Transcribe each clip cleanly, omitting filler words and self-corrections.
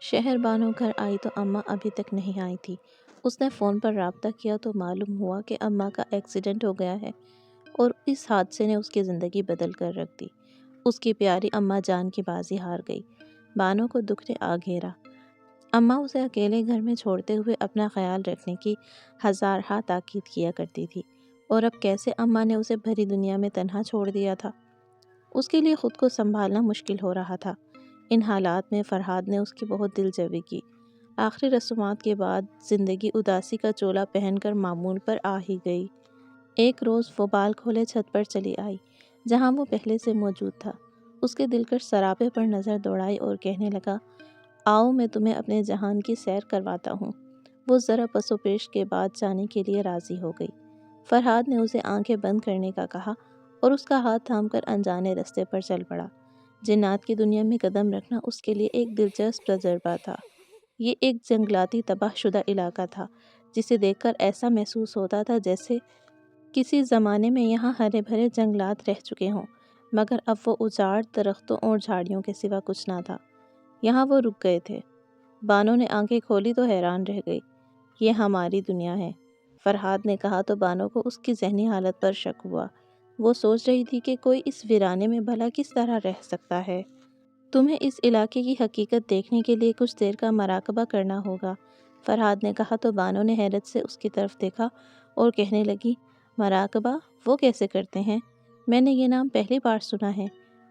شہر بانو گھر آئی تو اماں ابھی تک نہیں آئی تھی۔ اس نے فون پر رابطہ کیا تو معلوم ہوا کہ اماں کا ایکسیڈنٹ ہو گیا ہے اور اس حادثے نے اس کی زندگی بدل کر رکھ دی۔ اس کی پیاری اماں جان کی بازی ہار گئی۔ بانو کو دکھ نے آ گھیرا۔ اماں اسے اکیلے گھر میں چھوڑتے ہوئے اپنا خیال رکھنے کی ہزارہا تاکید کیا کرتی تھی، اور اب کیسے اماں نے اسے بھری دنیا میں تنہا چھوڑ دیا تھا۔ اس کے لیے خود کو سنبھالنا مشکل ہو رہا تھا۔ ان حالات میں فرحاد نے اس کی بہت دل جوئی کی۔ آخری رسومات کے بعد زندگی اداسی کا چولا پہن کر معمول پر آ ہی گئی۔ ایک روز وہ بال کھولے چھت پر چلی آئی جہاں وہ پہلے سے موجود تھا۔ اس کے دلکش سراپے پر نظر دوڑائی اور کہنے لگا، آؤ میں تمہیں اپنے جہان کی سیر کرواتا ہوں۔ وہ ذرا پس و پیش کے بعد جانے کے لیے راضی ہو گئی۔ فرحاد نے اسے آنکھیں بند کرنے کا کہا اور اس کا ہاتھ تھام کر انجانے رستے پر چل پڑا۔ جنات کی دنیا میں قدم رکھنا اس کے لیے ایک دلچسپ تجربہ تھا۔ یہ ایک جنگلاتی تباہ شدہ علاقہ تھا جسے دیکھ کر ایسا محسوس ہوتا تھا جیسے کسی زمانے میں یہاں ہرے بھرے جنگلات رہ چکے ہوں، مگر اب وہ اجاڑ درختوں اور جھاڑیوں کے سوا کچھ نہ تھا۔ یہاں وہ رک گئے تھے۔ بانو نے آنکھیں کھولی تو حیران رہ گئی۔ یہ ہماری دنیا ہے، فرحاد نے کہا تو بانو کو اس کی ذہنی حالت پر شک ہوا۔ وہ سوچ رہی تھی کہ کوئی اس ویرانے میں بھلا کس طرح رہ سکتا ہے۔ تمہیں اس علاقے کی حقیقت دیکھنے کے لیے کچھ دیر کا مراقبہ کرنا ہوگا، فرحاد نے کہا تو بانو نے حیرت سے اس کی طرف دیکھا اور کہنے لگی، مراقبہ؟ وہ کیسے کرتے ہیں؟ میں نے یہ نام پہلی بار سنا ہے۔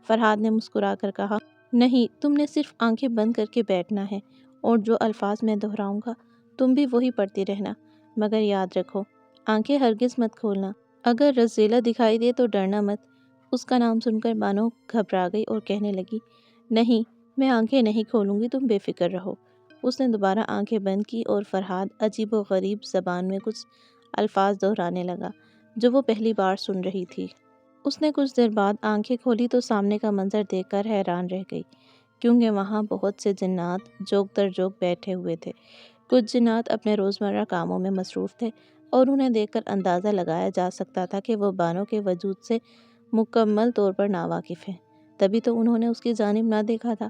فرحاد نے مسکرا کر کہا، نہیں، تم نے صرف آنکھیں بند کر کے بیٹھنا ہے اور جو الفاظ میں دہراؤں گا تم بھی وہی پڑھتی رہنا، مگر یاد رکھو آنکھیں ہرگز مت کھولنا۔ اگر رزیلا دکھائی دے تو ڈرنا مت۔ اس کا نام سن کر بانو گھبرا گئی اور کہنے لگی، نہیں، میں آنکھیں نہیں کھولوں گی، تم بے فکر رہو۔ اس نے دوبارہ آنکھیں بند کی اور فرحاد عجیب و غریب زبان میں کچھ الفاظ دہرانے لگا جو وہ پہلی بار سن رہی تھی۔ اس نے کچھ دیر بعد آنکھیں کھولی تو سامنے کا منظر دیکھ کر حیران رہ گئی، کیونکہ وہاں بہت سے جنات جوگ در جوگ بیٹھے ہوئے تھے۔ کچھ جنات اپنے روزمرہ کاموں میں مصروف تھے اور انہیں دیکھ کر اندازہ لگایا جا سکتا تھا کہ وہ بانو کے وجود سے مکمل طور پر ناواقف ہیں، تبھی تو انہوں نے اس کی جانب نہ دیکھا تھا۔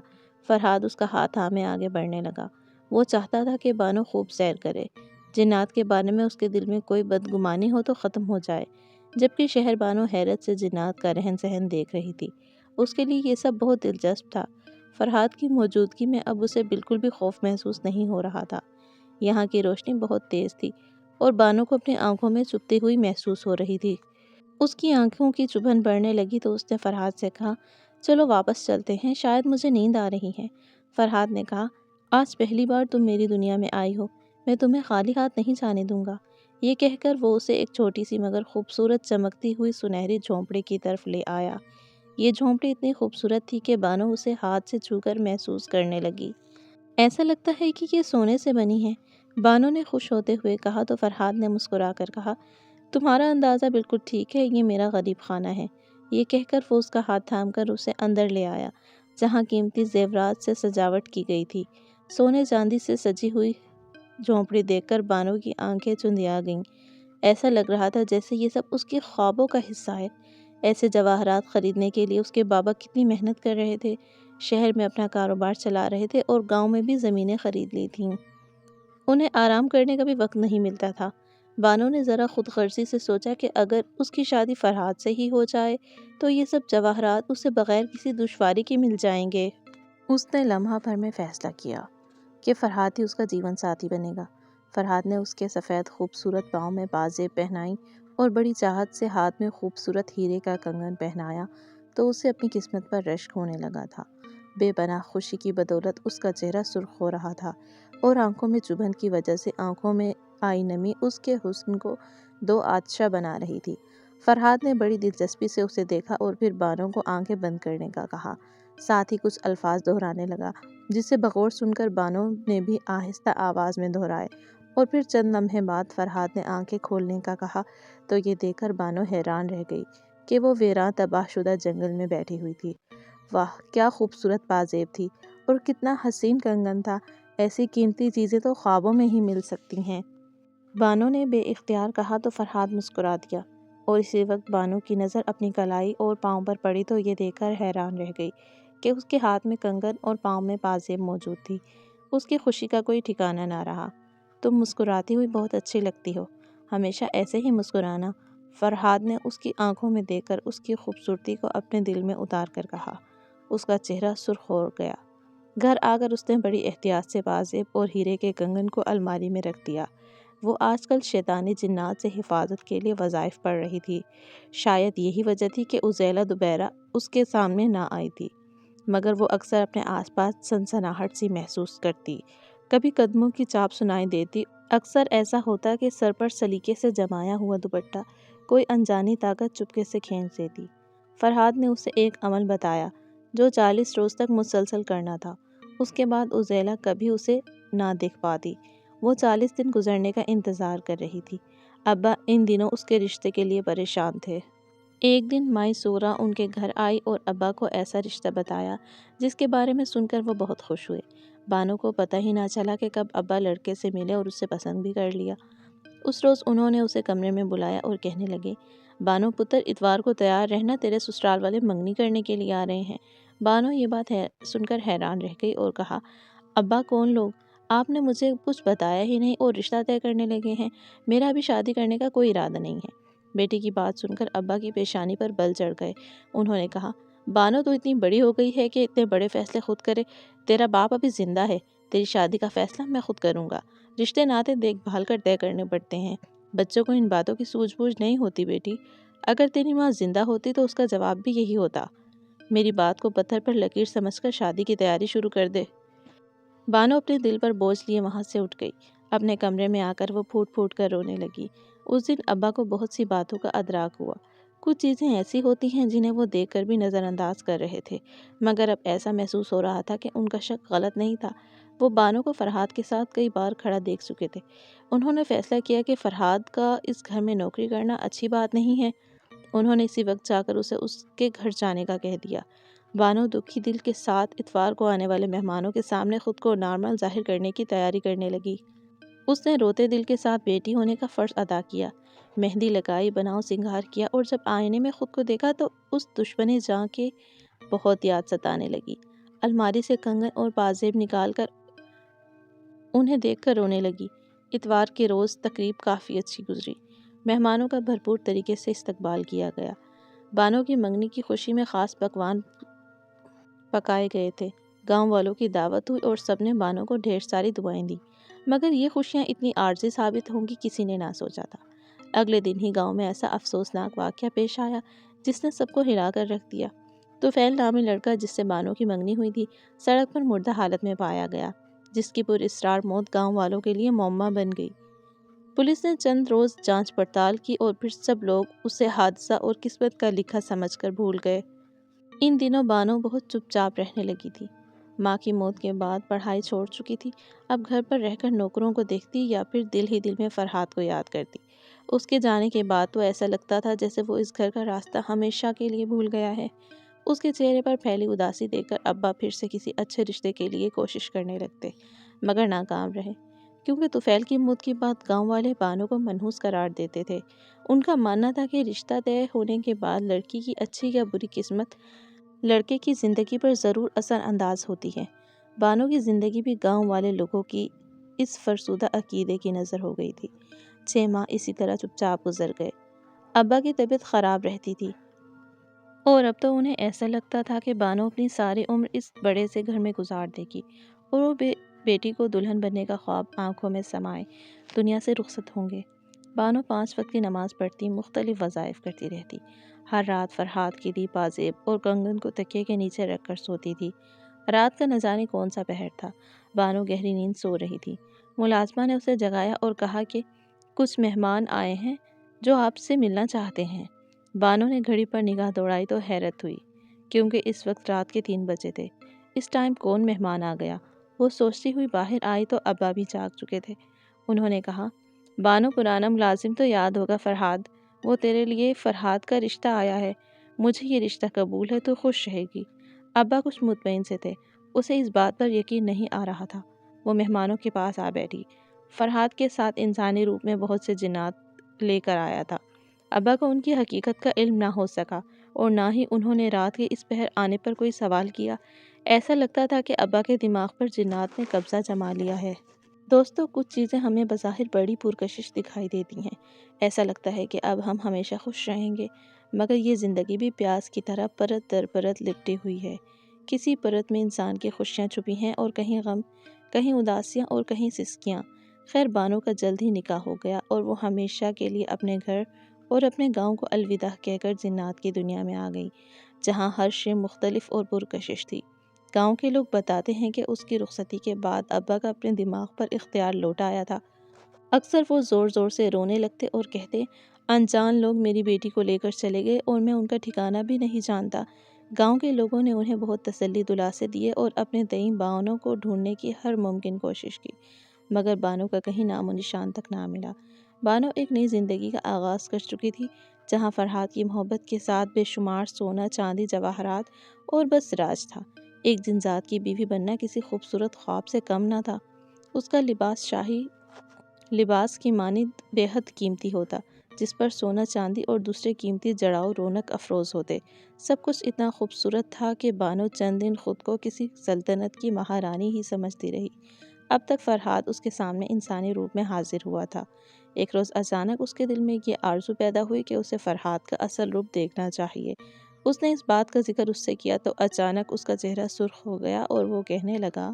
فرحاد اس کا ہاتھ تھامے آگے بڑھنے لگا۔ وہ چاہتا تھا کہ بانو خوب سیر کرے، جنات کے بارے میں اس کے دل میں کوئی بدگمانی ہو تو ختم ہو جائے، جبکہ شہر بانو حیرت سے جنات کا رہن سہن دیکھ رہی تھی۔ اس کے لیے یہ سب بہت دلچسپ تھا۔ فرحاد کی موجودگی میں اب اسے بالکل بھی خوف محسوس نہیں ہو رہا تھا۔ یہاں کی روشنی بہت تیز تھی اور بانو کو اپنی آنکھوں میں چبھتی ہوئی محسوس ہو رہی تھی۔ اس کی آنکھوں کی چبھن بڑھنے لگی تو اس نے فرحاد سے کہا، چلو واپس چلتے ہیں، شاید مجھے نیند آ رہی ہے۔ فرحاد نے کہا، آج پہلی بار تم میری دنیا میں آئی ہو، میں تمہیں خالی ہاتھ نہیں جانے دوں گا۔ یہ کہہ کر وہ اسے ایک چھوٹی سی مگر خوبصورت چمکتی ہوئی سنہری جھونپڑی کی طرف لے آیا۔ یہ جھونپڑی اتنی خوبصورت تھی کہ بانو اسے ہاتھ سے چھو کر محسوس کرنے لگی۔ ایسا لگتا ہے کہ یہ سونے سے بنی ہے، بانو نے خوش ہوتے ہوئے کہا تو فرحاد نے مسکرا کر کہا، تمہارا اندازہ بالکل ٹھیک ہے، یہ میرا غریب خانہ ہے۔ یہ کہہ کر وہ اس کا ہاتھ تھام کر اسے اندر لے آیا، جہاں قیمتی زیورات سے سجاوٹ کی گئی تھی۔ سونے چاندی سے سجی ہوئی جھونپڑی دیکھ کر بانو کی آنکھیں چندیا گئیں۔ ایسا لگ رہا تھا جیسے یہ سب اس کی خوابوں کا حصہ ہے۔ ایسے جواہرات خریدنے کے لیے اس کے بابا کتنی محنت کر رہے تھے، شہر میں اپنا کاروبار چلا رہے تھے اور گاؤں میں بھی زمینیں خرید لی تھیں۔ انہیں آرام کرنے کا بھی وقت نہیں ملتا تھا۔ بانو نے ذرا خود غرضی سے سوچا کہ اگر اس کی شادی فرحاد سے ہی ہو جائے تو یہ سب جواہرات اسے بغیر کسی دشواری کے مل جائیں گے۔ اس نے لمحہ بھر میں فیصلہ کیا کہ فرحاد ہی اس کا جیون ساتھی بنے گا۔ فرحاد نے اس کے سفید خوبصورت پاؤں میں بازیں پہنائی اور بڑی چاہت سے ہاتھ میں خوبصورت ہیرے کا کنگن پہنایا تو اسے اپنی قسمت پر رشک ہونے لگا تھا۔ بے پناہ خوشی کی بدولت اس کا چہرہ سرخ ہو رہا تھا اور آنکھوں میں چبھن کی وجہ سے آنکھوں میں آئی نمی اس کے حسن کو دو آتشہ بنا رہی تھی۔ فرحاد نے بڑی دلچسپی سے اسے دیکھا اور پھر بانو کو آنکھیں بند کرنے کا کہا، ساتھ ہی کچھ الفاظ دہرانے لگا جسے بغور سن کر بانو نے بھی آہستہ آواز میں دہرائے، اور پھر چند لمحے بعد فرحاد نے آنکھیں کھولنے کا کہا تو یہ دیکھ کر بانو حیران رہ گئی کہ وہ ویراں تباہ شدہ جنگل میں بیٹھی ہوئی تھی۔ واہ، کیا خوبصورت پازیب تھی اور کتنا حسین کنگن تھا، ایسی قیمتی چیزیں تو خوابوں میں ہی مل سکتی ہیں۔ بانو نے بے اختیار کہا تو فرحاد مسکرا دیا، اور اسی وقت بانو کی نظر اپنی کلائی اور پاؤں پر پڑی تو یہ دیکھ کر حیران رہ گئی کہ اس کے ہاتھ میں کنگن اور پاؤں میں پازیب موجود تھی۔ اس کی خوشی کا کوئی ٹھکانہ نہ رہا۔ تم مسکراتی ہوئی بہت اچھی لگتی ہو، ہمیشہ ایسے ہی مسکرانا، فرحاد نے اس کی آنکھوں میں دیکھ کر اس کی خوبصورتی کو اپنے دل میں اتار کر کہا۔ اس کا چہرہ سرخ ہو گیا۔ گھر آ کر اس نے بڑی احتیاط سے پازیب اور ہیرے کے کنگن کو الماری میں رکھ دیا۔ وہ آج کل شیطانی جنات سے حفاظت کے لیے وظائف پڑھ رہی تھی۔ شاید یہی وجہ تھی کہ عزیلہ دوبارہ اس کے سامنے نہ آئی تھی، مگر وہ اکثر اپنے آس پاس سنسناہٹ سی محسوس کرتی، کبھی قدموں کی چاپ سنائی دیتی، اکثر ایسا ہوتا کہ سر پر سلیقے سے جمایا ہوا دوپٹہ کوئی انجانی طاقت چپکے سے کھینچ دیتی۔ فرحاد نے اسے ایک عمل بتایا جو 40 روز تک مسلسل کرنا تھا۔ اس کے بعد عزیلہ کبھی اسے نہ دیکھ پاتی۔ وہ 40 دن گزرنے کا انتظار کر رہی تھی۔ ابا ان دنوں اس کے رشتے کے لیے پریشان تھے۔ ایک دن مائی سورہ ان کے گھر آئی اور ابا کو ایسا رشتہ بتایا جس کے بارے میں سن کر وہ بہت خوش ہوئے۔ بانو کو پتہ ہی نہ چلا کہ کب ابا لڑکے سے ملے اور اسے پسند بھی کر لیا۔ اس روز انہوں نے اسے کمرے میں بلایا اور کہنے لگے، بانو پتر، اتوار کو تیار رہنا، تیرے سسرال والے منگنی کرنے کے لیے آ رہے ہیں۔ بانو یہ بات سن کر حیران رہ گئی اور کہا، ابا کون لوگ؟ آپ نے مجھے کچھ بتایا ہی نہیں اور رشتہ طے کرنے لگے ہیں۔ میرا ابھی شادی کرنے کا کوئی ارادہ نہیں ہے۔ بیٹی کی بات سن کر ابا کی پیشانی پر بل چڑھ گئے۔ انہوں نے کہا، بانو تو اتنی بڑی ہو گئی ہے کہ اتنے بڑے فیصلے خود کرے۔ تیرا باپ ابھی زندہ ہے، تیری شادی کا فیصلہ میں خود کروں گا۔ رشتے ناتے دیکھ بھال کر طے کرنے پڑتے ہیں، بچوں کو ان باتوں کی سوجھ بوجھ نہیں ہوتی بیٹی۔ اگر تیری ماں زندہ ہوتی تو اس کا جواب بھی یہی ہوتا۔ میری بات کو پتھر پر لکیر سمجھ کر شادی کی تیاری شروع کر دے۔ بانو اپنے دل پر بوجھ لیے وہاں سے اٹھ گئی۔ اپنے کمرے میں آ کر وہ پھوٹ پھوٹ کر رونے لگی۔ اس دن ابا کو بہت سی باتوں کا ادراک ہوا۔ کچھ چیزیں ایسی ہوتی ہیں جنہیں وہ دیکھ کر بھی نظر انداز کر رہے تھے، مگر اب ایسا محسوس ہو رہا تھا کہ ان کا شک غلط نہیں تھا۔ وہ بانو کو فرحاد کے ساتھ کئی بار کھڑا دیکھ چکے تھے۔ انہوں نے فیصلہ کیا کہ فرحاد کا اس گھر میں نوکری کرنا اچھی بات نہیں ہے۔ انہوں نے اسی وقت جا کر اسے اس کے گھر جانے کا کہہ دیا۔ بانو دکھی دل کے ساتھ اتوار کو آنے والے مہمانوں کے سامنے خود کو نارمل ظاہر کرنے کی تیاری کرنے لگی۔ اس نے روتے دل کے ساتھ بیٹی ہونے کا فرض ادا کیا، مہندی لگائی، بناؤ سنگار کیا، اور جب آئینے میں خود کو دیکھا تو اس دشمن جاں کے بہت یاد ستانے لگی۔ الماری سے کنگن اور پازیب نکال کر انہیں دیکھ کر رونے لگی۔ اتوار کے روز تقریب کافی اچھی گزری۔ مہمانوں کا بھرپور طریقے سے استقبال کیا گیا۔ بانو کی منگنی کی خوشی میں خاص پکوان پکائے گئے تھے۔ گاؤں والوں کی دعوت ہوئی اور سب نے بانو کو ڈھیر ساری دعائیں دی، مگر یہ خوشیاں اتنی عارضی ثابت ہوں گی کسی نے نہ سوچا تھا۔ اگلے دن ہی گاؤں میں ایسا افسوسناک واقعہ پیش آیا جس نے سب کو ہلا کر رکھ دیا۔ طفیل نامی لڑکا جس سے بانو کی منگنی ہوئی تھی، سڑک پر مردہ حالت میں پایا گیا، جس کی پراسرار موت گاؤں والوں کے لیے معمہ بن گئی۔ پولیس نے چند روز جانچ پڑتال کی اور پھر سب لوگ اسے حادثہ اور قسمت کا لکھا سمجھ کر بھول گئے۔ ان دنوں بانو بہت چپ چاپ رہنے لگی تھی۔ ماں کی موت کے بعد پڑھائی چھوڑ چکی تھی۔ اب گھر پر رہ کر نوکروں کو دیکھتی یا پھر دل ہی دل میں فرحاد کو یاد کرتی۔ اس کے جانے کے بعد تو ایسا لگتا تھا جیسے وہ اس گھر کا راستہ ہمیشہ کے لیے بھول گیا ہے۔ اس کے چہرے پر پھیلی اداسی دیکھ کر ابا پھر سے کسی اچھے رشتے کے لیے کوشش کرنے لگتے، مگر ناکام رہے، کیونکہ طفیل کی موت کے بعد گاؤں والے بانو کو منحوس قرار دیتے تھے۔ ان کا ماننا تھا کہ رشتہ طے ہونے کے بعد لڑکی کی اچھی یا بری قسمت لڑکے کی زندگی پر ضرور اثر انداز ہوتی ہے۔ بانو کی زندگی بھی گاؤں والے لوگوں کی اس فرسودہ عقیدے کی نظر ہو گئی تھی۔ 6 ماہ اسی طرح چپ چاپ گزر گئے۔ ابا کی طبیعت خراب رہتی تھی اور اب تو انہیں ایسا لگتا تھا کہ بانو اپنی ساری عمر اس بڑے سے گھر میں گزار دے گی اور وہ بیٹی کو دلہن بننے کا خواب آنکھوں میں سمائے دنیا سے رخصت ہوں گے۔ بانو 5 وقت کی نماز پڑھتی، مختلف وظائف کرتی رہتی، ہر رات فرحاد کے لیے پازیب اور کنگن کو تکیے کے نیچے رکھ کر سوتی تھی۔ رات کا نہ جانے کون سا پہر تھا، بانو گہری نیند سو رہی تھی۔ ملازمہ نے اسے جگایا اور کہا کہ کچھ مہمان آئے ہیں جو آپ سے ملنا چاہتے ہیں۔ بانو نے گھڑی پر نگاہ دوڑائی تو حیرت ہوئی، کیونکہ اس وقت رات کے 3 بجے تھے۔ اس ٹائم کون مہمان آ گیا؟ وہ سوچتی ہوئی باہر آئی تو ابا بھی جاگ چکے تھے۔ انہوں نے کہا، بانو پرانا ملازم تو یاد ہوگا فرحاد، وہ تیرے لیے فرحاد کا رشتہ آیا ہے، مجھے یہ رشتہ قبول ہے تو خوش رہے گی۔ ابا کچھ مطمئن سے تھے، اسے اس بات پر یقین نہیں آ رہا تھا۔ وہ مہمانوں کے پاس آ بیٹھی۔ فرحاد کے ساتھ انسانی روپ میں بہت سے جنات لے کر آیا تھا۔ ابا کو ان کی حقیقت کا علم نہ ہو سکا۔ اور نہ ہی انہوں نے رات کے اس پہر آنے پر کوئی سوال کیا۔ ایسا لگتا تھا کہ ابا کے دماغ پر جنات نے قبضہ جما لیا ہے۔ دوستو، کچھ چیزیں ہمیں بظاہر بڑی پرکشش دکھائی دیتی ہیں۔ ایسا لگتا ہے کہ اب ہم ہمیشہ خوش رہیں گے، مگر یہ زندگی بھی پیاس کی طرح پرت در پرت لپٹی ہوئی ہے۔ کسی پرت میں انسان کی خوشیاں چھپی ہیں اور کہیں غم، کہیں اداسیاں اور کہیں سسکیاں۔ خیر، بانو کا جلد ہی نکاح ہو گیا اور وہ ہمیشہ کے لیے اپنے گھر اور اپنے گاؤں کو الوداع کہہ کر جنات کی دنیا میں آ گئی، جہاں ہر شے مختلف اور پرکشش تھی۔ گاؤں کے لوگ بتاتے ہیں کہ اس کی رخصتی کے بعد ابا کا اپنے دماغ پر اختیار لوٹ آیا تھا۔ اکثر وہ زور زور سے رونے لگتے اور کہتے، انجان لوگ میری بیٹی کو لے کر چلے گئے اور میں ان کا ٹھکانہ بھی نہیں جانتا۔ گاؤں کے لوگوں نے انہیں بہت تسلی دلاسے دیے اور اپنے تئیں بانو کو ڈھونڈنے کی ہر ممکن کوشش کی، مگر بانو کا کہیں نام و نشان تک نہ ملا۔ بانو ایک نئی زندگی کا آغاز کر چکی تھی، جہاں فرحات کی محبت کے ساتھ بے شمار سونا، چاندی، جواہرات اور بس راج تھا۔ ایک جنزاد کی بیوی بننا کسی خوبصورت خواب سے کم نہ تھا۔ اس کا لباس شاہی لباس کی مانند بے حد قیمتی ہوتا، جس پر سونا، چاندی اور دوسرے قیمتی جڑاؤ رونق افروز ہوتے۔ سب کچھ اتنا خوبصورت تھا کہ بانو چند دن خود کو کسی سلطنت کی مہارانی ہی سمجھتی رہی۔ اب تک فرحات اس کے سامنے انسانی روپ میں حاضر ہوا تھا۔ ایک روز اچانک اس کے دل میں یہ آرزو پیدا ہوئی کہ اسے فرحات کا اصل روپ دیکھنا چاہیے۔ اس نے اس بات کا ذکر اس سے کیا تو اچانک اس کا چہرہ سرخ ہو گیا اور وہ کہنے لگا،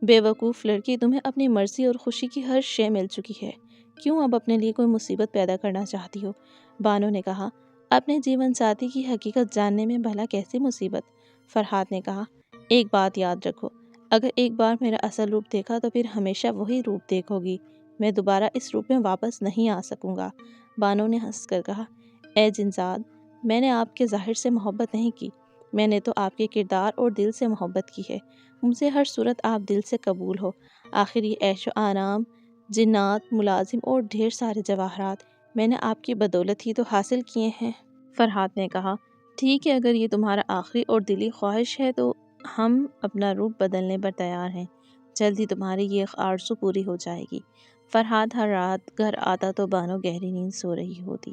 بے وقوف لڑکی، تمہیں اپنی مرضی اور خوشی کی ہر شے مل چکی ہے، کیوں اب اپنے لیے کوئی مصیبت پیدا کرنا چاہتی ہو؟ بانو نے کہا، اپنے جیون ساتھی کی حقیقت جاننے میں بھلا کیسی مصیبت؟ فرحات نے کہا، ایک بات یاد رکھو، اگر ایک بار میرا اصل روپ دیکھا تو پھر ہمیشہ وہی روپ دیکھو گی، میں دوبارہ اس روپ میں واپس نہیں آ سکوں گا۔ بانو نے ہنس کر کہا، اے جنزاد، میں نے آپ کے ظاہر سے محبت نہیں کی، میں نے تو آپ کے کردار اور دل سے محبت کی ہے۔ مجھ سے ہر صورت آپ دل سے قبول ہو۔ آخر یہ عیش و آرام، جنات، ملازم اور ڈھیر سارے جواہرات میں نے آپ کی بدولت ہی تو حاصل کیے ہیں۔ فرحات نے کہا، ٹھیک ہے، اگر یہ تمہارا آخری اور دلی خواہش ہے تو ہم اپنا روپ بدلنے پر تیار ہیں۔ جلد ہی تمہاری یہ آرزو پوری ہو جائے گی۔ فرحات ہر رات گھر آتا تو بانو گہری نیند سو رہی ہوتی۔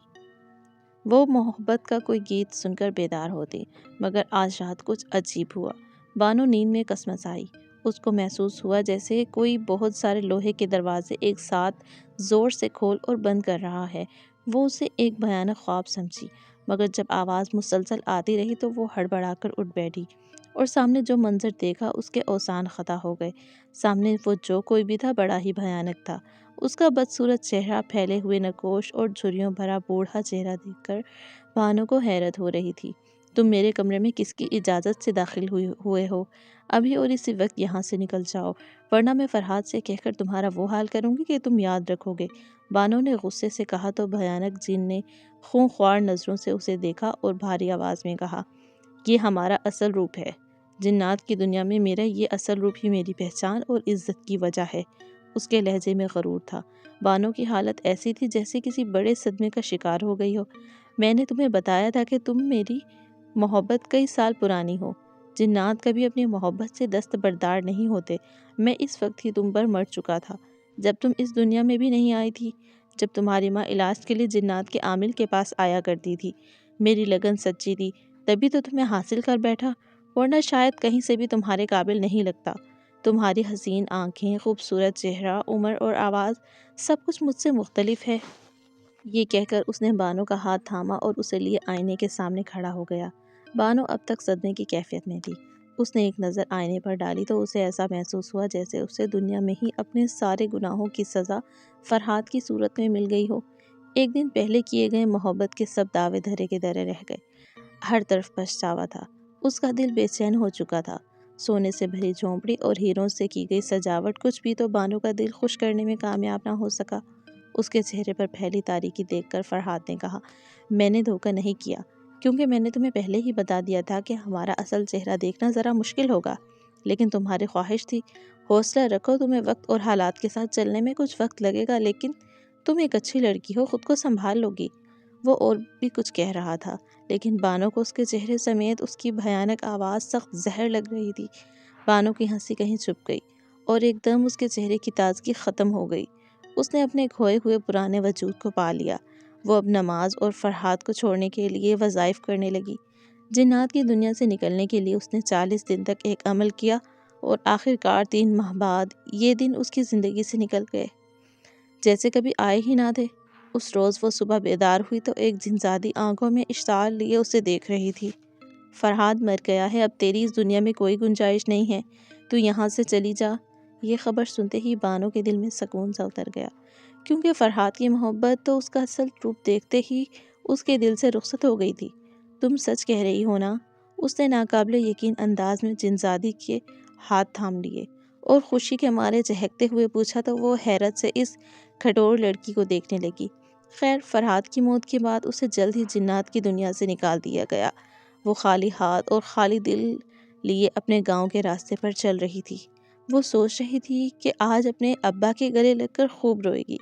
وہ محبت کا کوئی گیت سن کر بیدار ہوتی، مگر آج رات کچھ عجیب ہوا۔ بانو نیند میں کسمس آئی۔ اس کو محسوس ہوا جیسے کوئی بہت سارے لوہے کے دروازے ایک ساتھ زور سے کھول اور بند کر رہا ہے۔ وہ اسے ایک بھیانک خواب سمجھی، مگر جب آواز مسلسل آتی رہی تو وہ ہڑبڑا کر اٹھ بیٹھی اور سامنے جو منظر دیکھا اس کے اوزان خطا ہو گئے۔ سامنے وہ جو کوئی بھی تھا بڑا ہی بھیانک تھا۔ اس کا بدصورت چہرہ، پھیلے ہوئے نگوش اور جھریوں بھرا بوڑھا چہرہ دیکھ کر بانو کو حیرت ہو رہی تھی۔ تم میرے کمرے میں کس کی اجازت سے داخل ہوئے ہو؟ ابھی اور اسی وقت یہاں سے نکل جاؤ، ورنہ میں فرحات سے کہہ کر تمہارا وہ حال کروں گی کہ تم یاد رکھو گے۔ بانو نے غصے سے کہا تو بھیانک جن نے خونخوار نظروں سے اسے دیکھا اور بھاری آواز میں کہا، یہ ہمارا اصل روپ ہے۔ جنات کی دنیا میں میرا یہ اصل روپ ہی میری پہچان اور عزت کی وجہ ہے۔ اس کے لہجے میں غرور تھا۔ بانو کی حالت ایسی تھی جیسے کسی بڑے صدمے کا شکار ہو گئی ہو۔ میں نے تمہیں بتایا تھا کہ تم میری محبت کئی سال پرانی ہو۔ جنات کبھی اپنی محبت سے دستبردار نہیں ہوتے۔ میں اس وقت ہی تم پر مر چکا تھا، جب تم اس دنیا میں بھی نہیں آئی تھی، جب تمہاری ماں علاج کے لیے جنات کے عامل کے پاس آیا کرتی تھی۔ میری لگن سچی تھی، تبھی تو تمہیں حاصل کر بیٹھا، ورنہ شاید کہیں سے بھی تمہارے قابل نہیں لگتا۔ تمہاری حسین آنکھیں، خوبصورت چہرہ، عمر اور آواز، سب کچھ مجھ سے مختلف ہے۔ یہ کہہ کر اس نے بانو کا ہاتھ تھاما اور اسے لیے آئینے کے سامنے کھڑا ہو گیا۔ بانو اب تک صدمے کی کیفیت میں تھی۔ اس نے ایک نظر آئینے پر ڈالی تو اسے ایسا محسوس ہوا جیسے اسے دنیا میں ہی اپنے سارے گناہوں کی سزا فرحات کی صورت میں مل گئی ہو۔ ایک دن پہلے کیے گئے محبت کے سب دعوے دھرے کے درے رہ گئے۔ ہر طرف پچھتاوا تھا۔ اس کا دل بے چین ہو چکا تھا۔ سونے سے بھری جھونپڑی اور ہیروں سے کی گئی سجاوٹ کچھ بھی تو بانو کا دل خوش کرنے میں کامیاب نہ ہو سکا۔ اس کے چہرے پر پھیلی تاریکی دیکھ کر فرحات نے کہا، میں نے دھوکہ نہیں کیا، کیونکہ میں نے تمہیں پہلے ہی بتا دیا تھا کہ ہمارا اصل چہرہ دیکھنا ذرا مشکل ہوگا، لیکن تمہاری خواہش تھی۔ حوصلہ رکھو، تمہیں وقت اور حالات کے ساتھ چلنے میں کچھ وقت لگے گا، لیکن تم ایک اچھی لڑکی ہو، خود کو سنبھال لو گی۔ وہ اور بھی کچھ کہہ رہا تھا، لیکن بانو کو اس کے چہرے سمیت اس کی بھیانک آواز سخت زہر لگ رہی تھی۔ بانو کی ہنسی کہیں چھپ گئی اور ایک دم اس کے چہرے کی تازگی ختم ہو گئی۔ اس نے اپنے کھوئے ہوئے پرانے وجود کو پا لیا۔ وہ اب نماز اور فرحات کو چھوڑنے کے لیے وظائف کرنے لگی۔ جنات کی دنیا سے نکلنے کے لیے اس نے 40 دن تک ایک عمل کیا اور آخر کار 3 ماہ بعد یہ دن اس کی زندگی سے نکل گئے، جیسے کبھی آئے ہی نہ تھے۔ اس روز وہ صبح بیدار ہوئی تو ایک جنزادی آنکھوں میں اشتعال لیے اسے دیکھ رہی تھی۔ فرحاد مر گیا ہے، اب تیری اس دنیا میں کوئی گنجائش نہیں ہے، تو یہاں سے چلی جا۔ یہ خبر سنتے ہی بانو کے دل میں سکون سا اتر گیا، کیونکہ فرحاد کی محبت تو اس کا اصل روپ دیکھتے ہی اس کے دل سے رخصت ہو گئی تھی۔ تم سچ کہہ رہی ہو نا؟ اس نے ناقابل یقین انداز میں جنزادی کے ہاتھ تھام لیے اور خوشی کے مارے چہکتے ہوئے پوچھا تو وہ حیرت سے اس کھٹور لڑکی کو دیکھنے لگی۔ خیر، فرحاد کی موت کے بعد اسے جلد ہی جنات کی دنیا سے نکال دیا گیا۔ وہ خالی ہاتھ اور خالی دل لیے اپنے گاؤں کے راستے پر چل رہی تھی۔ وہ سوچ رہی تھی کہ آج اپنے ابا کے گلے لگ کر خوب روئے گی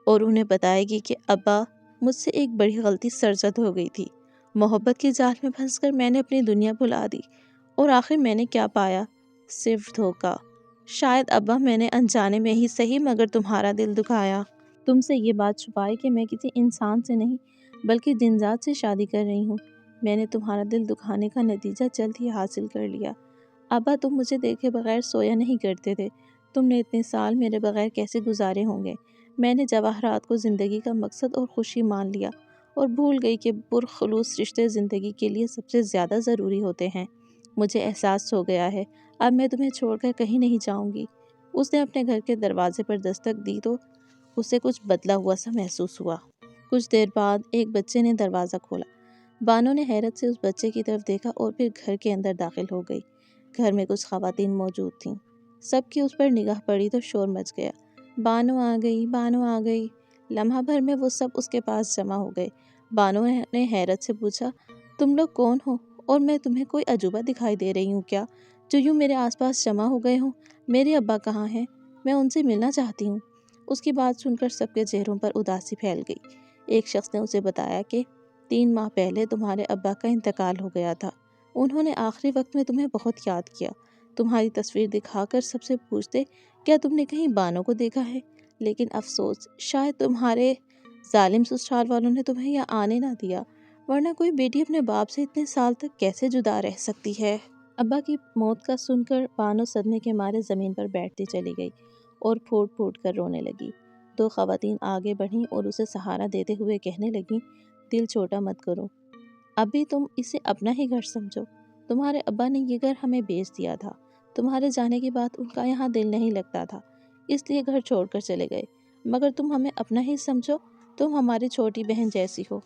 اور انہیں بتائے گی کہ ابا، مجھ سے ایک بڑی غلطی سرزد ہو گئی تھی۔ محبت کے جال میں پھنس کر میں نے اپنی دنیا بھلا دی، اور آخر میں نے کیا پایا؟ صرف دھوکہ۔ شاید ابا میں نے انجانے میں ہی صحیح مگر تمہارا دل دکھایا۔ تم سے یہ بات چھپائی کہ میں کسی انسان سے نہیں بلکہ جنات سے شادی کر رہی ہوں۔ میں نے تمہارا دل دکھانے کا نتیجہ جلد ہی حاصل کر لیا۔ ابا، تم مجھے دیکھے بغیر سویا نہیں کرتے تھے۔ تم نے اتنے سال میرے بغیر کیسے گزارے ہوں گے؟ میں نے جواہرات کو زندگی کا مقصد اور خوشی مان لیا اور بھول گئی کہ پرخلوص رشتے زندگی کے لیے سب سے زیادہ ضروری ہوتے ہیں۔ مجھے احساس ہو گیا ہے، اب میں تمہیں چھوڑ کر کہیں نہیں جاؤں گی۔ اس نے اپنے گھر کے دروازے پر دستک دی تو اسے کچھ بدلا ہوا سا محسوس ہوا۔ کچھ دیر بعد ایک بچے نے دروازہ کھولا۔ بانو نے حیرت سے اس بچے کی طرف دیکھا اور پھر گھر کے اندر داخل ہو گئی۔ گھر میں کچھ خواتین موجود تھیں۔ سب کی اس پر نگاہ پڑی تو شور مچ گیا۔ بانو آ گئی، بانو آ گئی۔ لمحہ بھر میں وہ سب اس کے پاس جمع ہو گئے۔ بانو نے حیرت سے پوچھا، تم لوگ کون ہو اور میں تمہیں کوئی عجوبہ دکھائی دے رہی ہوں کیا جو یوں میرے آس پاس جمع ہو گئے ہوں؟ میرے ابا کہاں ہیں؟ میں ان سے ملنا چاہتی ہوں۔ اس کی بات سن کر سب کے چہروں پر اداسی پھیل گئی۔ ایک شخص نے اسے بتایا کہ 3 ماہ پہلے تمہارے ابا کا انتقال ہو گیا تھا۔ انہوں نے آخری وقت میں تمہیں بہت یاد کیا۔ تمہاری تصویر دکھا کر سب سے پوچھتے کیا تم نے کہیں بانو کو دیکھا ہے، لیکن افسوس شاید تمہارے ظالم سسرال والوں نے تمہیں یہاں آنے نہ دیا، ورنہ کوئی بیٹی اپنے باپ سے اتنے سال تک کیسے جدا رہ سکتی ہے؟ ابا کی موت کا سن کر بانو صدمے کے مارے زمین پر بیٹھتی چلی گئی اور پھوٹ پھوٹ کر رونے لگی۔ 2 خواتین آگے بڑھیں اور اسے سہارا دیتے ہوئے کہنے لگیں، دل چھوٹا مت کرو، ابھی تم اسے اپنا ہی گھر سمجھو۔ تمہارے ابا نے یہ گھر ہمیں بیچ دیا تھا۔ تمہارے جانے کے بعد ان کا یہاں دل نہیں لگتا تھا، اس لیے گھر چھوڑ کر چلے گئے، مگر تم ہمیں اپنا ہی سمجھو، تم ہماری چھوٹی بہن جیسی ہو۔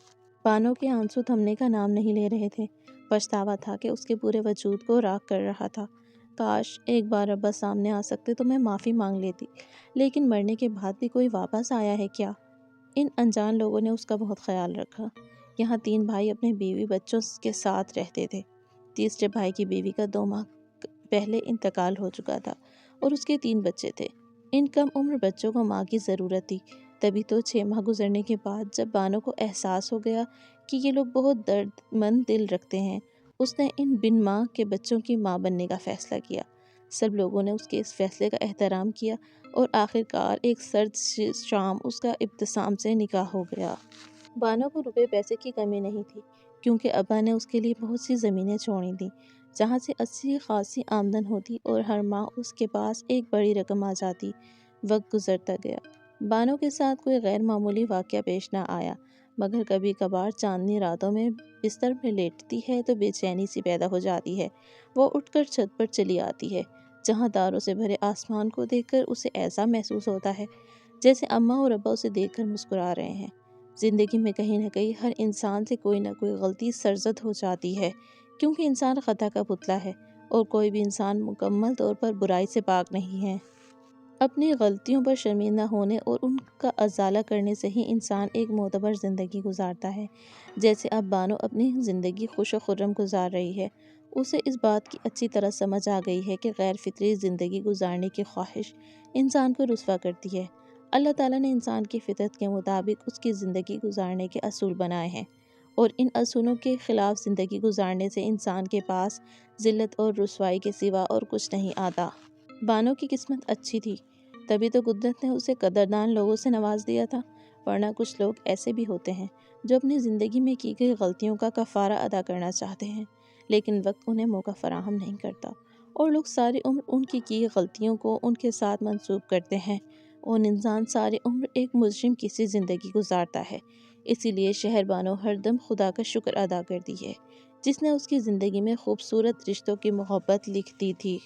بانو کے آنسو تھمنے کا نام نہیں لے رہے تھے۔ پچھتاوا تھا کہ اس کے پورے وجود کو راکھ کر رہا تھا۔ کاش ایک بار ابا سامنے آ سکتے تو میں معافی مانگ لیتی، لیکن مرنے کے بعد بھی کوئی واپس آیا ہے کیا؟ ان انجان لوگوں نے اس کا بہت خیال رکھا۔ یہاں 3 بھائی اپنے بیوی بچوں کے ساتھ رہتے تھے۔ تیسرے بھائی کی بیوی کا 2 ماہ پہلے انتقال ہو چکا تھا اور اس کے 3 بچے تھے۔ ان کم عمر بچوں کو ماں کی ضرورت تھی، تبھی تو 6 ماہ گزرنے کے بعد جب بانو کو احساس ہو گیا کہ یہ لوگ بہت درد مند دل رکھتے ہیں، اس نے ان بن ماں کے بچوں کی ماں بننے کا فیصلہ کیا۔ سب لوگوں نے اس کے اس فیصلے کا احترام کیا اور آخر کار ایک سرد شام اس کا ابتسام سے نکاح ہو گیا۔ بانو کو روپے پیسے کی کمی نہیں تھی، کیونکہ ابا نے اس کے لیے بہت سی زمینیں چھوڑی تھیں جہاں سے اچھی خاصی آمدن ہوتی اور ہر ماہ اس کے پاس ایک بڑی رقم آ جاتی۔ وقت گزرتا گیا۔ بانو کے ساتھ کوئی غیر معمولی واقعہ پیش نہ آیا، مگر کبھی کبھار چاندنی راتوں میں بستر میں لیٹتی ہے تو بے چینی سی پیدا ہو جاتی ہے۔ وہ اٹھ کر چھت پر چلی آتی ہے، جہاں تاروں سے بھرے آسمان کو دیکھ کر اسے ایسا محسوس ہوتا ہے جیسے اماں اور ابا اسے دیکھ کر مسکرا رہے ہیں۔ زندگی میں کہیں نہ کہیں ہر انسان سے کوئی نہ کوئی غلطی سرزد ہو جاتی ہے، کیونکہ انسان خطا کا پتلا ہے اور کوئی بھی انسان مکمل طور پر برائی سے پاک نہیں ہے۔ اپنی غلطیوں پر شرمندہ ہونے اور ان کا ازالہ کرنے سے ہی انسان ایک معتبر زندگی گزارتا ہے۔ جیسے اب بانو اپنی زندگی خوش و خرم گزار رہی ہے۔ اسے اس بات کی اچھی طرح سمجھ آ گئی ہے کہ غیر فطری زندگی گزارنے کی خواہش انسان کو رسوا کرتی ہے۔ اللہ تعالیٰ نے انسان کی فطرت کے مطابق اس کی زندگی گزارنے کے اصول بنائے ہیں، اور ان اصولوں کے خلاف زندگی گزارنے سے انسان کے پاس ذلت اور رسوائی کے سوا اور کچھ نہیں آتا۔ بانو کی قسمت اچھی تھی، تبھی تو قدرت نے اسے قدردان لوگوں سے نواز دیا تھا، ورنہ کچھ لوگ ایسے بھی ہوتے ہیں جو اپنی زندگی میں کی گئی غلطیوں کا کفارہ ادا کرنا چاہتے ہیں، لیکن وقت انہیں موقع فراہم نہیں کرتا، اور لوگ ساری عمر ان کی غلطیوں کو ان کے ساتھ منسوب کرتے ہیں، اور انسان ساری عمر ایک مجرم کی سی زندگی گزارتا ہے۔ اسی لیے شہربانو ہر دم خدا کا شکر ادا کرتی ہے، جس نے اس کی زندگی میں خوبصورت رشتوں کی محبت لکھ دی تھی۔